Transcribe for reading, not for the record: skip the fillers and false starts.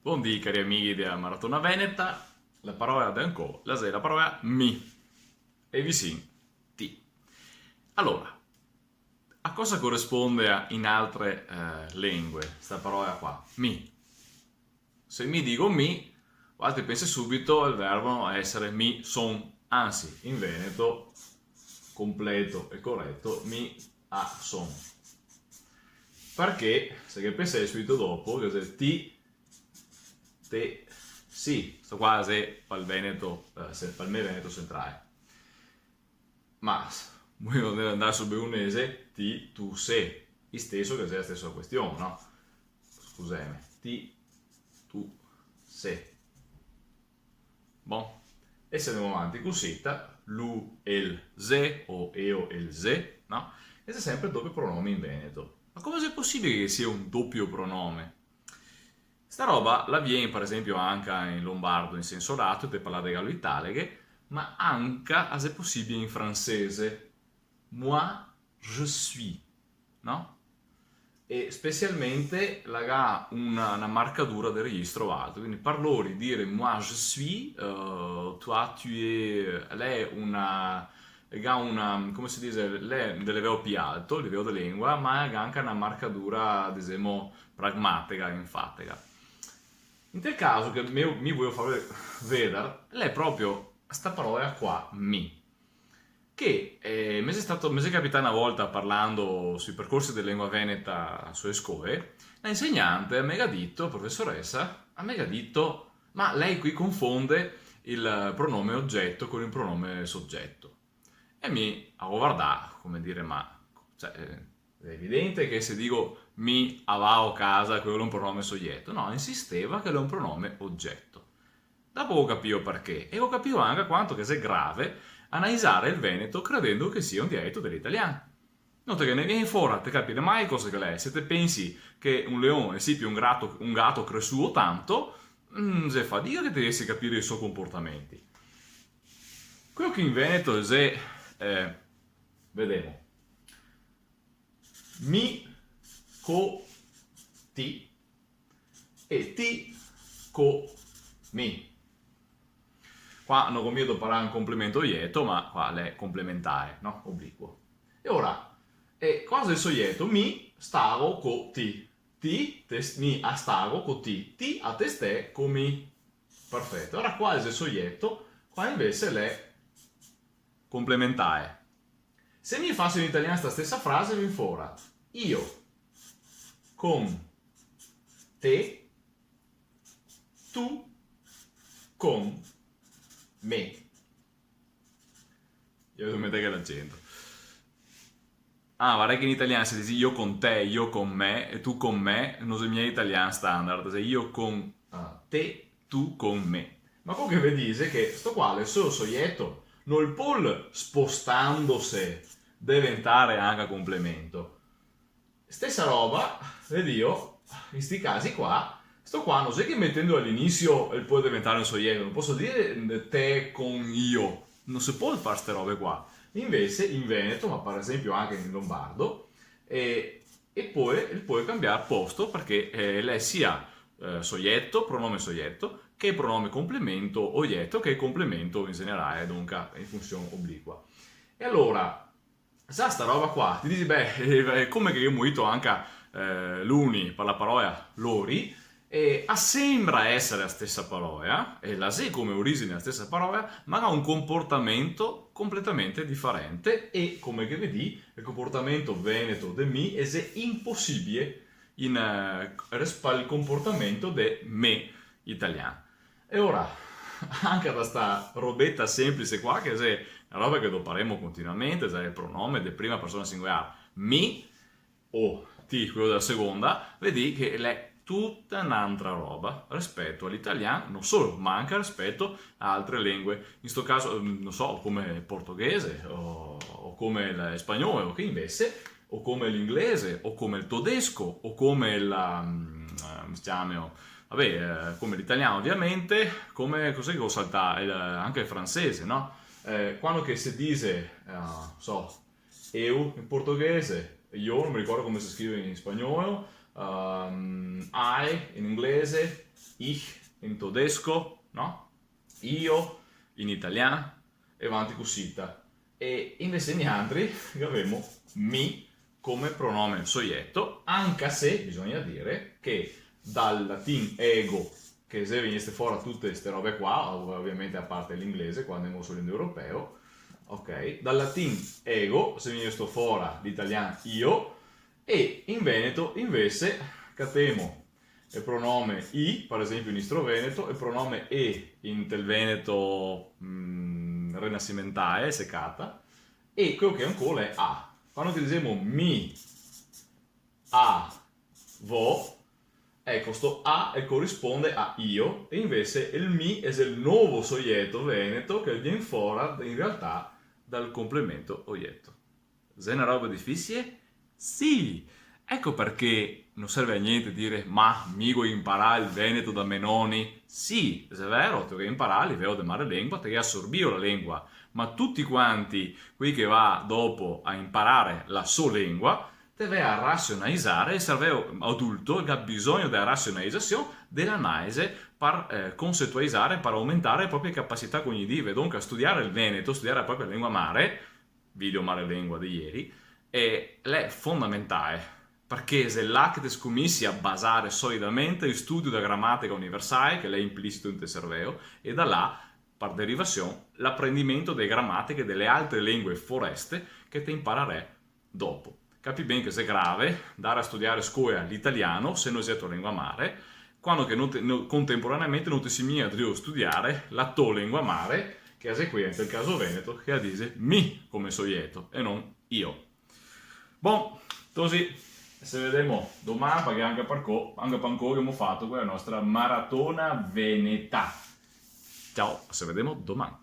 Buondì cari amici della Maratona Veneta, la parola d'Anco, la parola mi e vicin ti. Allora, a cosa corrisponde in altre lingue questa parola qua? Mi. Se mi dico mi, altri pensi subito al verbo essere mi son, anzi in Veneto, completo e corretto, mi a son. Perché, se che pensi subito dopo, che se ti te, sì, sto quasi al Veneto, al me Veneto centrale. Ma voglio andare sul beunese, ti, tu, se, stesso che è la stessa questione, no? Scusami, ti, tu, se. Bon. E se andiamo avanti così, lu, el, ze, o eo, el, ze, no? E c'è sempre il doppio pronome in Veneto. Ma come è possibile che sia un doppio pronome? Sta roba la viene per esempio anche in lombardo in senso lato per parlare di gallo italiche, ma anche, se possibile, in francese. Moi, je suis, no? E specialmente ha una marcatura del registro alto, quindi parlori dire moi je suis, toi tu es, lei è ha una, come si dice, lei è del livello più alto, il livello di lingua, ma ha anche una marcatura, ad esempio, pragmatica, enfatica. In tal caso che mi voglio fare vedere, lei è proprio sta parola qua, mi, che mi è capitata una volta parlando sui percorsi di lingua veneta sulle scuole, l'insegnante mi ha detto, professoressa, mi ha detto, ma lei qui confonde il pronome oggetto con il pronome soggetto. E mi ha guardato, come dire, ma cioè, è evidente che se dico mi avao casa, quello è un pronome soggetto. No, insisteva che è un pronome oggetto. Dopo ho capito perché e ho capito anche quanto che sia grave analizzare il Veneto credendo che sia un dialetto dell'italiano. Nota che ne viene fuori, te capire mai cosa che lei. Se te pensi che un leone sia più un gatto cresciuto tanto, se fa dire che ti riesci a capire i suoi comportamenti. Quello che in Veneto è, vediamo, mi, co, ti e ti, co, mi. Qua non cominciato a parlare un complemento lieto, ma qua è complementare, no? Obliquo. E ora, cosa è il soggetto? Mi stavo co ti. Mi a stavo co ti. Ti a te ste co mi. Perfetto. Ora qua è il soggetto, qua invece è complementare. Se mi faccio in italiano questa stessa frase, mi fuori io con te, tu con me. Io devo mettere l'accento. Ah, guarda che in italiano si dice io con te, io con me e tu con me, non è il mio italiano standard, se io con te, tu con me. Ma quello che vedi è che sto qua è solo soggetto, non il può spostandosi diventare anche complemento. Stessa roba, vedi io, in sti casi qua, sto qua non è che mettendo all'inizio il può diventare un soggetto, non posso dire te con io, non si può fare queste robe qua. Invece in Veneto, ma per esempio anche in Lombardo, e poi puoi cambiare posto perché lei sia soggetto, pronome soggetto, che pronome complemento oggetto, che complemento in generale, dunque in funzione obliqua. E allora, sa sta roba qua, ti dici, beh, come che io ho molto anche l'uni per la parola lori, e sembra essere la stessa parola, e la sé come origine la stessa parola, ma ha un comportamento completamente differente e, come che vedi, il comportamento veneto de mi è impossibile rispetto al comportamento de me italiano. E ora, anche da sta robetta semplice qua, che è una roba che doparemo continuamente, è il pronome di prima persona singolare, mi o ti, quello della seconda, vedi che è tutta un'altra roba rispetto all'italiano, non solo, ma anche rispetto a altre lingue. In questo caso, non so, come il portoghese o come il spagnolo, che invece, o come l'inglese, o come il tedesco, o come come l'italiano ovviamente, come cos'è che ho saltato, anche il francese, no? Quando che si dice, eu in portoghese, io non mi ricordo come si scrive in spagnolo, I in inglese, ich in tedesco, no? Io in italiano e avanti così. E invece gli altri abbiamo mi come pronome soggetto, anche se bisogna dire che dal latino ego, che se venisse fuori tutte queste robe qua, ovviamente a parte l'inglese, quando andiamo sull'indoeuropeo, ok? Dal latino ego, se viene sto fuori l'italiano io, e in Veneto invece catemo il pronome i, per esempio in Istro Veneto, il pronome e in tel Veneto rinascimentale, seccata, e quello che ancora è a. Quando utilizziamo mi, a, vo, ecco, sto a e corrisponde a io, e invece il mi è il nuovo soggetto veneto che viene fuori in realtà dal complemento oggetto. È una roba difficile? Sì! Ecco perché non serve a niente dire ma migo imparare il veneto da Menoni. Sì, è vero, ti devi imparare il livello di madrelingua, ti assorbio la lingua, ma tutti quanti qui che va dopo a imparare la sua lingua deve a razionalizzare, il cervello adulto ha bisogno della razionalizzazione, dell'analisi per concettualizzare, per aumentare le proprie capacità cognitive. Dunque, studiare il veneto, studiare la propria lingua madre, video madrelingua di ieri, è fondamentale, perché se là che ti scomissi a basare solidamente il studio della grammatica universale, che è implicito in te cervello, e da là, per derivazione, l'apprendimento delle grammatiche delle altre lingue foreste che ti imparerai dopo. Capi bene che se è grave dare a studiare a scuola l'italiano se non è tua lingua madre, quando che contemporaneamente non ti si mia di studiare la tua lingua madre, che è qui nel caso veneto, che dice mi come soggetto e non io. Bon, così, se vediamo domani, perché anche per ancora abbiamo fatto quella nostra maratona veneta. Ciao, se vediamo domani.